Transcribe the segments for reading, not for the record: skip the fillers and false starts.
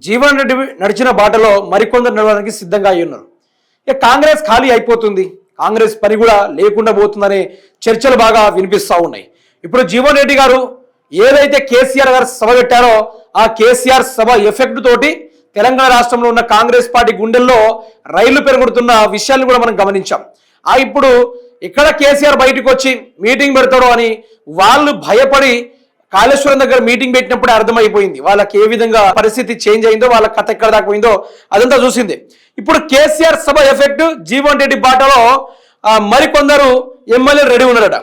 జీవన్ రెడ్డి నడిచిన బాటలో మరికొందరు నడవడానికి సిద్ధంగా అయి ఉన్నారు. ఇక కాంగ్రెస్ ఖాళీ అయిపోతుంది, కాంగ్రెస్ పని కూడా లేకుండా పోతుందనే చర్చలు బాగా వినిపిస్తూ ఉన్నాయి. ఇప్పుడు జీవన్ రెడ్డి గారు ఏదైతే కేసీఆర్ గారు సభ పెట్టారో ఆ కేసీఆర్ సభ ఎఫెక్ట్ తోటి తెలంగాణ రాష్ట్రంలో ఉన్న కాంగ్రెస్ పార్టీ గుండెల్లో రైళ్లు పెరుగుతున్న విషయాన్ని కూడా మనం గమనించాం. ఇప్పుడు ఇక్కడ కేసీఆర్ బయటకు వచ్చి మీటింగ్ పెడతాడో అని వాళ్ళు భయపడి కాళేశ్వరం దగ్గర మీటింగ్ పెట్టినప్పుడే అర్థమైపోయింది వాళ్ళకి ఏ విధంగా పరిస్థితి చేంజ్ అయిందో, వాళ్ళ కథ ఎక్కడ దాకా పోయిందో అదంతా చూసింది. ఇప్పుడు కేసీఆర్ సభ ఎఫెక్ట్ జీవన్ రెడ్డి బాటలో మరికొందరు ఎమ్మెల్యేలు రెడీ ఉన్నారట.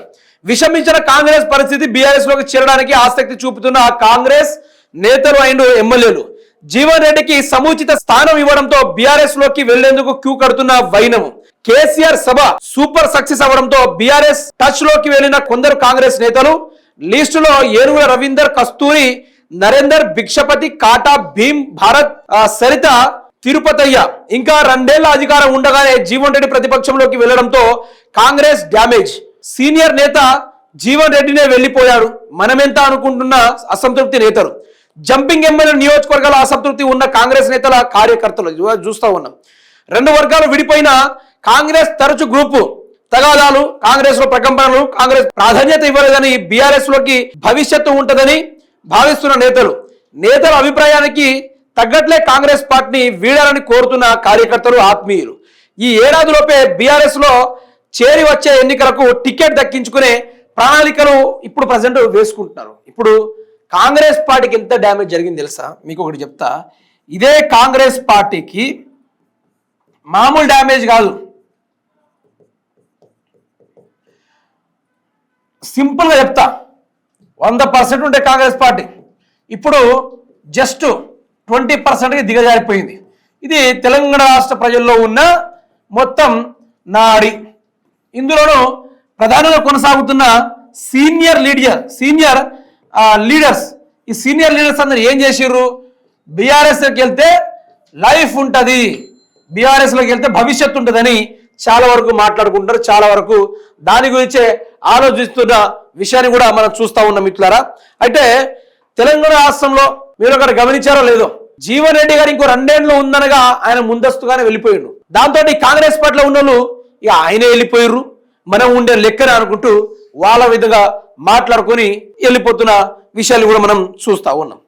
విషమించిన కాంగ్రెస్ పరిస్థితి బీఆర్ఎస్ లోకి చేరడానికి ఆసక్తి చూపుతున్న కాంగ్రెస్ నేతలు అండ్ ఎమ్మెల్యేలు జీవన్ రెడ్డికి సముచిత స్థానం ఇవ్వడంతో బీఆర్ఎస్ లోకి వెళ్లేందుకు క్యూ కడుతున్న వైనం. కేసీఆర్ సభ సూపర్ సక్సెస్ అవ్వడంతో బీఆర్ఎస్ టచ్ లోకి వెళ్లిన కొందరు కాంగ్రెస్ నేతలు లిస్టులో ఏనుగుల రవీందర్, కస్తూరి, నరేందర్, భిక్షపతి, కాటా, భీమ్, భారత్, సరిత, తిరుపతయ్య. ఇంకా 2 ఏళ్ల అధికారం ఉండగానే జీవన్ రెడ్డి ప్రతిపక్షంలోకి వెళ్లడంతో కాంగ్రెస్ డ్యామేజ్. సీనియర్ నేత జీవన్ రెడ్డినే వెళ్లిపోయాడు. మనమెంత అనుకుంటున్న అసంతృప్తి నేతలు, జంపింగ్ ఎమ్మెల్యే నియోజకవర్గాల అసంతృప్తి ఉన్న కాంగ్రెస్ నేతల కార్యకర్తలు చూస్తా ఉన్నాం. 2 వర్గాలు విడిపోయిన కాంగ్రెస్ తరచు గ్రూపు తగాదాలు, కాంగ్రెస్ లో ప్రకంపనలు, కాంగ్రెస్ ప్రాధాన్యత ఇవ్వలేదని బీఆర్ఎస్ లోకి భవిష్యత్తు ఉంటుందని భావిస్తున్న నేతల అభిప్రాయానికి తగ్గట్లే కాంగ్రెస్ పార్టీని వీడాలని కోరుతున్న కార్యకర్తలు, ఆత్మీయులు ఈ ఏడాదిలోపే బీఆర్ఎస్ లో చేరి వచ్చే ఎన్నికలకు టికెట్ దక్కించుకునే ప్రణాళికలు ఇప్పుడు ప్రజెంట్ వేసుకుంటున్నారు. ఇప్పుడు కాంగ్రెస్ పార్టీకి ఎంత డ్యామేజ్ జరిగింది తెలుసా? మీకు ఒకటి చెప్తా. ఇదే కాంగ్రెస్ పార్టీకి మామూలు డ్యామేజ్ కాదు, సింపుల్గా చెప్తా. 100% ఉంటే కాంగ్రెస్ పార్టీ ఇప్పుడు జస్ట్ 20%కి దిగజారిపోయింది. ఇది తెలంగాణ రాష్ట్ర ప్రజల్లో ఉన్న మొత్తం నాడి. ఇందులోనూ ప్రధానంగా కొనసాగుతున్న సీనియర్ లీడర్స్ ఈ సీనియర్ లీడర్స్ అందరూ ఏం చేసిర్రు? బీఆర్ఎస్లోకి వెళ్తే లైఫ్ ఉంటుంది, బీఆర్ఎస్లోకి వెళ్తే భవిష్యత్తు ఉంటుందని చాలా వరకు మాట్లాడుకుంటారు. చాలా వరకు దాని గురించే ఆలోచిస్తున్న విషయాన్ని కూడా మనం చూస్తూ ఉన్నాం మిత్రులారా. అయితే తెలంగాణ రాష్ట్రంలో మీరు ఒకటి గమనించారో లేదో, జీవన్ రెడ్డి గారు ఇంకో 2 ఏళ్ళు ఉందనగా ఆయన ముందస్తుగానే వెళ్ళిపోయిండు. దాంతో కాంగ్రెస్ పార్టీలో ఉన్న వాళ్ళు ఇక ఆయనే వెళ్ళిపోయిర్రు, మనం ఉండే లెక్కనే అనుకుంటూ వాళ్ళ విధంగా మాట్లాడుకొని వెళ్ళిపోతున్న విషయాలు కూడా మనం చూస్తూ ఉన్నాం.